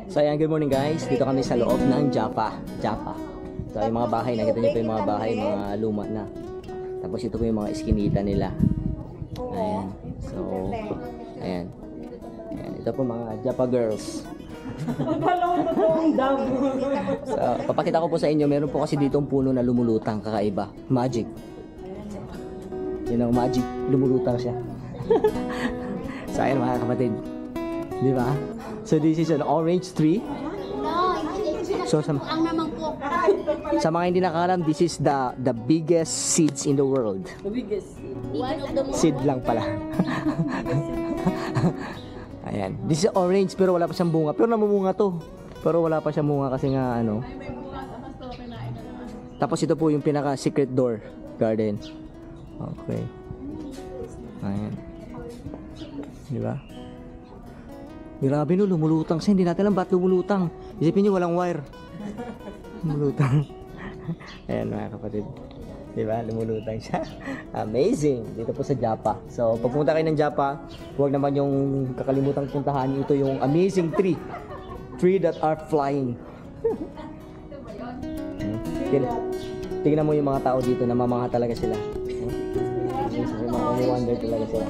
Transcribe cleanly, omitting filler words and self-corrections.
So ayan, good morning guys. Dito kami sa loob ng Japa. So yung mga bahay, nakita niyo po yung mga bahay, mga luma na. Tapos ito po yung mga iskinita nila. Ayan. So, ayan. Ayan. Ito po mga Japa girls. So, papakita ko po sa inyo, meron po kasi dito ang puno na lumulutang, kakaiba. Magic. Yun ang magic, lumulutang siya. So ayan mga kapatid. Di ba? So this is an orange tree. So sa mga hindi nakakalam, this is the biggest seeds in the world. The biggest seed. One of the most. Seed lang pala. Ayan. This is orange pero wala pa siyang bunga. Pero namumunga to. Pero wala pa siyang bunga kasi nga ano. Tapos ito po yung pinaka secret door garden. Okay. Ayan. Di ba? Grabe no, lumulutang siya. Hindi natin alam ba't lumulutang. Isipin niyo walang wire. Lumulutang. Ayan mga kapatid. Di ba? Lumulutang siya. Amazing. Dito po sa Japa. So, pag pumunta kayo ng Japa, huwag naman yung kakalimutang puntahan. Ito yung amazing tree. Tree that are flying. Tingnan mo yung mga tao dito. Namamangha talaga sila. Mga wonder talaga sila.